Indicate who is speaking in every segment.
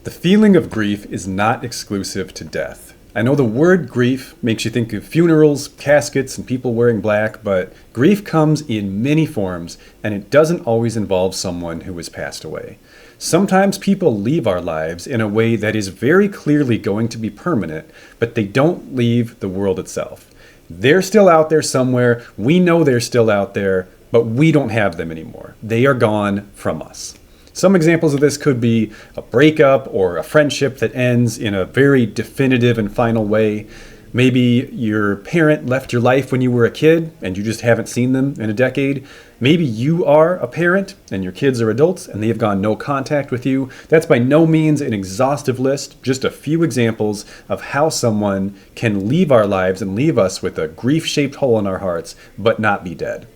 Speaker 1: The feeling of grief is not exclusive to death. I know the word grief makes you think of funerals, caskets, and people wearing black, but grief comes in many forms, and it doesn't always involve someone who has passed away. Sometimes people leave our lives in a way that is very clearly going to be permanent, but they don't leave the world itself. They're still out there somewhere. We know they're still out there, but we don't have them anymore. They are gone from us. Some examples of this could be a breakup or a friendship that ends in a very definitive and final way. Maybe your parent left your life when you were a kid and you just haven't seen them in a decade. Maybe you are a parent and your kids are adults and they have gone no contact with you. That's by no means an exhaustive list, just a few examples of how someone can leave our lives and leave us with a grief-shaped hole in our hearts, but not be dead.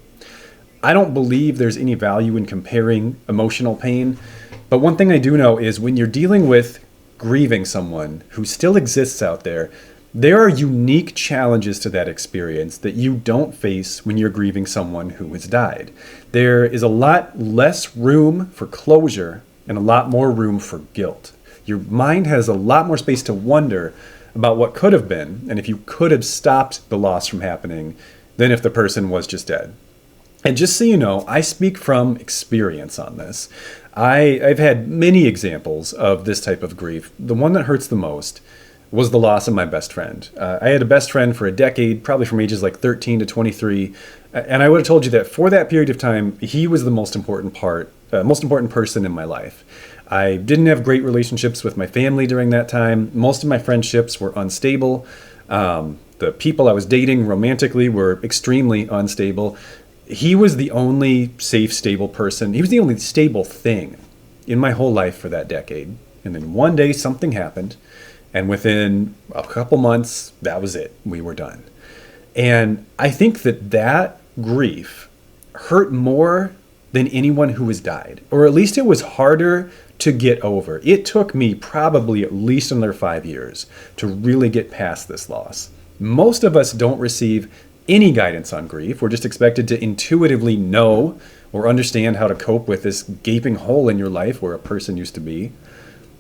Speaker 1: I don't believe there's any value in comparing emotional pain, but one thing I do know is when you're dealing with grieving someone who still exists out there, there are unique challenges to that experience that you don't face when you're grieving someone who has died. There is a lot less room for closure and a lot more room for guilt. Your mind has a lot more space to wonder about what could have been and if you could have stopped the loss from happening than if the person was just dead. And just so you know, I speak from experience on this. I've had many examples of this type of grief. The one that hurts the most was the loss of my best friend. I had a best friend for a decade, probably from ages like 13 to 23. And I would have told you that for that period of time, he was the most important person in my life. I didn't have great relationships with my family during that time. Most of my friendships were unstable. The people I was dating romantically were extremely unstable. He was the only safe, stable person. He was the only stable thing in my whole life for that decade. And then one day something happened. And within a couple months, that was it. We were done. And I think that grief hurt more than anyone who has died. Or at least it was harder to get over. It took me probably at least another 5 years to really get past this loss. Most of us don't receive any guidance on grief. We're just expected to intuitively know or understand how to cope with this gaping hole in your life where a person used to be.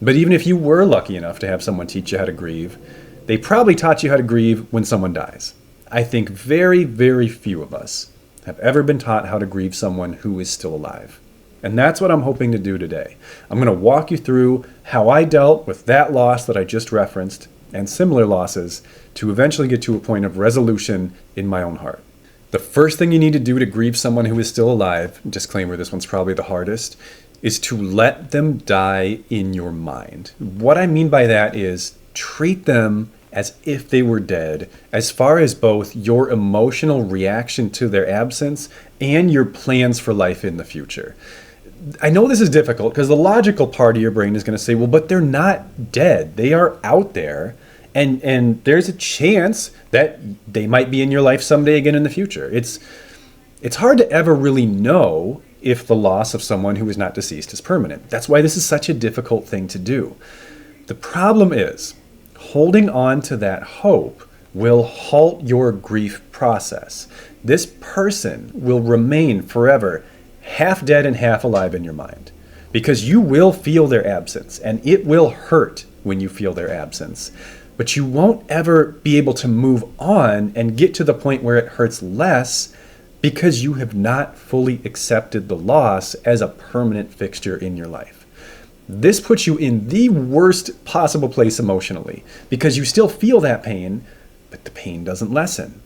Speaker 1: But even if you were lucky enough to have someone teach you how to grieve, they probably taught you how to grieve when someone dies. I think very, very few of us have ever been taught how to grieve someone who is still alive. And that's what I'm hoping to do today. I'm going to walk you through how I dealt with that loss that I just referenced and similar losses to eventually get to a point of resolution in my own heart. The first thing you need to do to grieve someone who is still alive, disclaimer, this one's probably the hardest, is to let them die in your mind. What I mean by that is treat them as if they were dead, as far as both your emotional reaction to their absence and your plans for life in the future. I know this is difficult because the logical part of your brain is going to say, well, but they're not dead. They are out there. And there's a chance that they might be in your life someday again in the future. It's hard to ever really know if the loss of someone who is not deceased is permanent. That's why this is such a difficult thing to do. The problem is holding on to that hope will halt your grief process. This person will remain forever half dead and half alive in your mind because you will feel their absence and it will hurt when you feel their absence. But you won't ever be able to move on and get to the point where it hurts less because you have not fully accepted the loss as a permanent fixture in your life. This puts you in the worst possible place emotionally because you still feel that pain, but the pain doesn't lessen.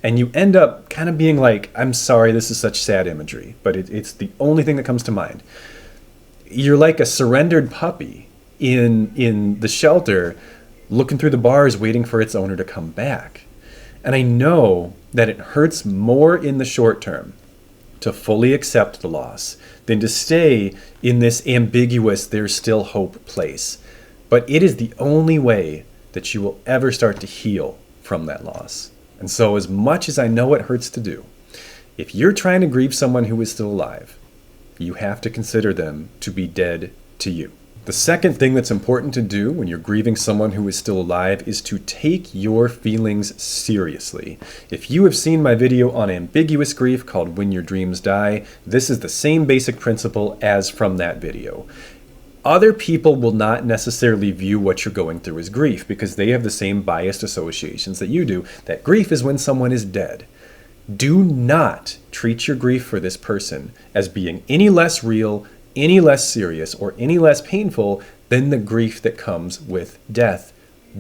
Speaker 1: And you end up kind of being like, I'm sorry, this is such sad imagery, but it's the only thing that comes to mind. You're like a surrendered puppy in the shelter looking through the bars waiting for its owner to come back. And I know that it hurts more in the short term to fully accept the loss than to stay in this ambiguous there's still hope place. But it is the only way that you will ever start to heal from that loss. And so as much as I know it hurts to do, if you're trying to grieve someone who is still alive, you have to consider them to be dead to you. The second thing that's important to do when you're grieving someone who is still alive is to take your feelings seriously. If you have seen my video on ambiguous grief called When Your Dreams Die, this is the same basic principle as from that video. Other people will not necessarily view what you're going through as grief because they have the same biased associations that you do, that grief is when someone is dead. Do not treat your grief for this person as being any less real, any less serious, or any less painful than the grief that comes with death,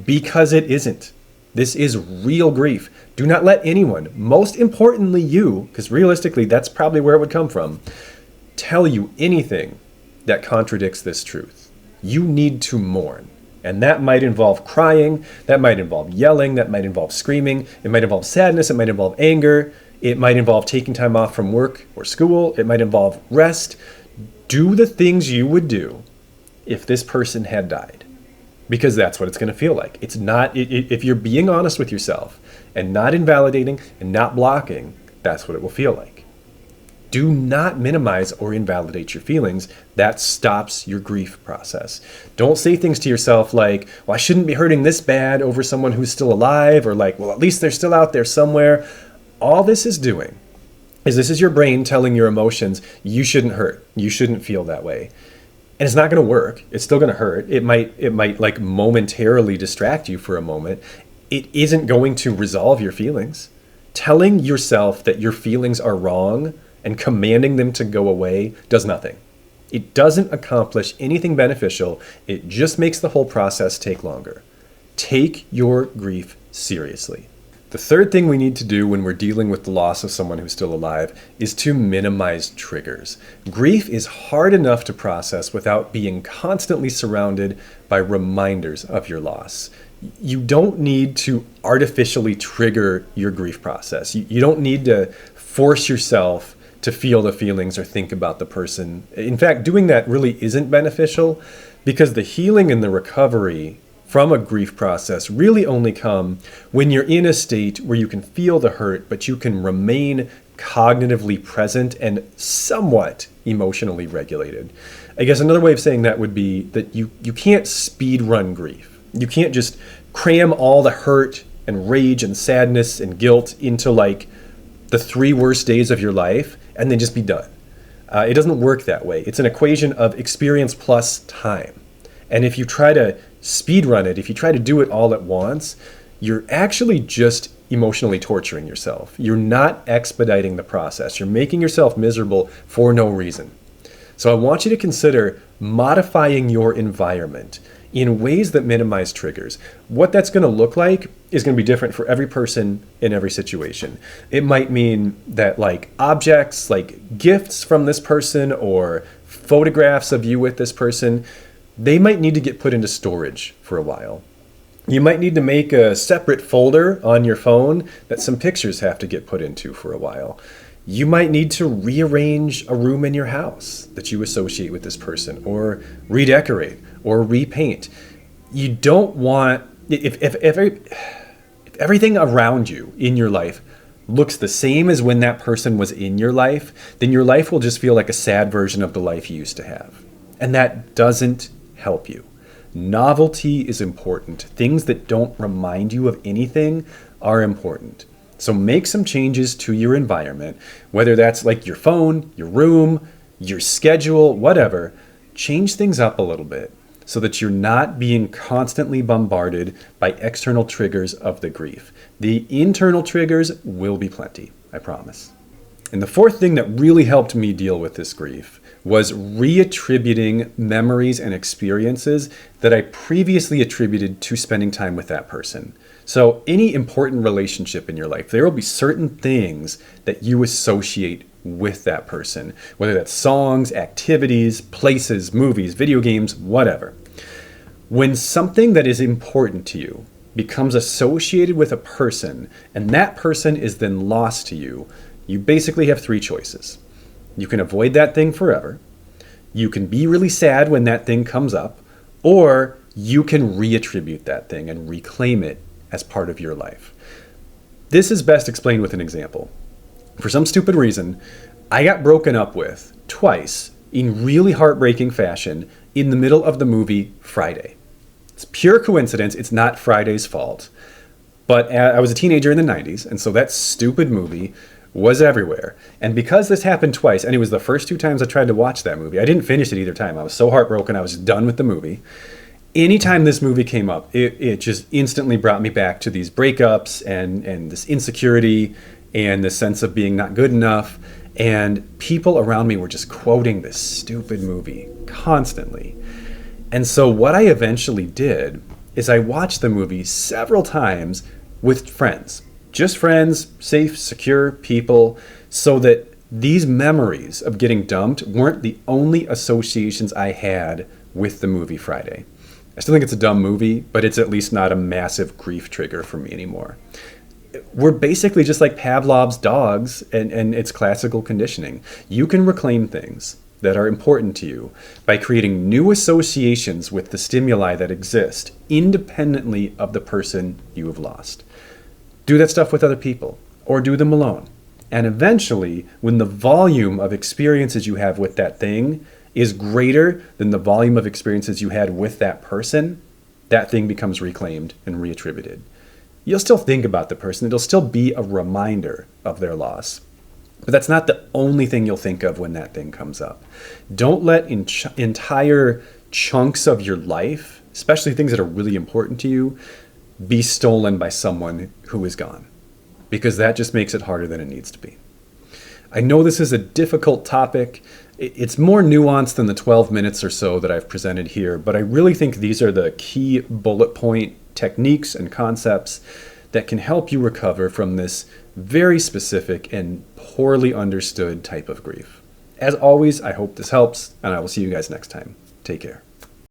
Speaker 1: because it isn't. This is real grief. Do not let anyone, most importantly you, because realistically that's probably where it would come from, tell you anything that contradicts this truth. You need to mourn. And that might involve crying, that might involve yelling, that might involve screaming, it might involve sadness, it might involve anger, it might involve taking time off from work or school, it might involve rest. Do the things you would do if this person had died, because that's what it's going to feel like. It's not, if you're being honest with yourself and not invalidating and not blocking, that's what it will feel like. Do not minimize or invalidate your feelings. That stops your grief process. Don't say things to yourself like, well, I shouldn't be hurting this bad over someone who's still alive, or like, well, at least they're still out there somewhere. All this is doing is this is your brain telling your emotions, you shouldn't hurt. You shouldn't feel that way. And it's not going to work. It's still going to hurt. It might like momentarily distract you for a moment. It isn't going to resolve your feelings. Telling yourself that your feelings are wrong and commanding them to go away does nothing. It doesn't accomplish anything beneficial. It just makes the whole process take longer. Take your grief seriously. The third thing we need to do when we're dealing with the loss of someone who's still alive is to minimize triggers. Grief is hard enough to process without being constantly surrounded by reminders of your loss. You don't need to artificially trigger your grief process. You don't need to force yourself to feel the feelings or think about the person. In fact, doing that really isn't beneficial, because the healing and the recovery from a grief process really only come when you're in a state where you can feel the hurt, but you can remain cognitively present and somewhat emotionally regulated. I guess another way of saying that would be that you can't speed run grief. You can't just cram all the hurt and rage and sadness and guilt into like the 3 worst days of your life and then just be done. It doesn't work that way. It's an equation of experience plus time. And if you try to speed run it, if you try to do it all at once, you're actually just emotionally torturing yourself. You're not expediting the process. You're making yourself miserable for no reason. So I want you to consider modifying your environment in ways that minimize triggers. What that's going to look like is going to be different for every person in every situation. It might mean that like objects, like gifts from this person or photographs of you with this person, they might need to get put into storage for a while. You might need to make a separate folder on your phone that some pictures have to get put into for a while. You might need to rearrange a room in your house that you associate with this person, or redecorate, or repaint. You don't want, if everything around you in your life looks the same as when that person was in your life, then your life will just feel like a sad version of the life you used to have. And that doesn't help you. Novelty is important. Things that don't remind you of anything are important. So make some changes to your environment, whether that's like your phone, your room, your schedule, whatever. Change things up a little bit so that you're not being constantly bombarded by external triggers of the grief. The internal triggers will be plenty, I promise. And the fourth thing that really helped me deal with this grief was reattributing memories and experiences that I previously attributed to spending time with that person. So any important relationship in your life, there will be certain things that you associate with that person, whether that's songs, activities, places, movies, video games, whatever. When something that is important to you becomes associated with a person and that person is then lost to you, you basically have 3 choices. You can avoid that thing forever, you can be really sad when that thing comes up, or you can reattribute that thing and reclaim it as part of your life. This is best explained with an example. For some stupid reason, I got broken up with twice in really heartbreaking fashion in the middle of the movie Friday. It's pure coincidence. It's not Friday's fault. But I was a teenager in the 90s, and so that stupid movie was everywhere. And because this happened twice, and it was the first two times I tried to watch that movie, I didn't finish it either time. I was so heartbroken, I was done with the movie. Anytime this movie came up, it just instantly brought me back to these breakups and this insecurity and this sense of being not good enough. And people around me were just quoting this stupid movie constantly. And so what I eventually did is I watched the movie several times with friends. Just friends, safe, secure people, so that these memories of getting dumped weren't the only associations I had with the movie Friday. I still think it's a dumb movie, but it's at least not a massive grief trigger for me anymore. We're basically just like Pavlov's dogs and its classical conditioning. You can reclaim things that are important to you by creating new associations with the stimuli that exist independently of the person you have lost. Do that stuff with other people, or do them alone. And eventually, when the volume of experiences you have with that thing is greater than the volume of experiences you had with that person, that thing becomes reclaimed and reattributed. You'll still think about the person. It'll still be a reminder of their loss. But that's not the only thing you'll think of when that thing comes up. Don't let entire chunks of your life, especially things that are really important to you, be stolen by someone who is gone, because that just makes it harder than it needs to be. I know this is a difficult topic. It's more nuanced than the 12 minutes or so that I've presented here, but I really think these are the key bullet point techniques and concepts that can help you recover from this very specific and poorly understood type of grief. As always, I hope this helps, and I will see you guys next time. Take care.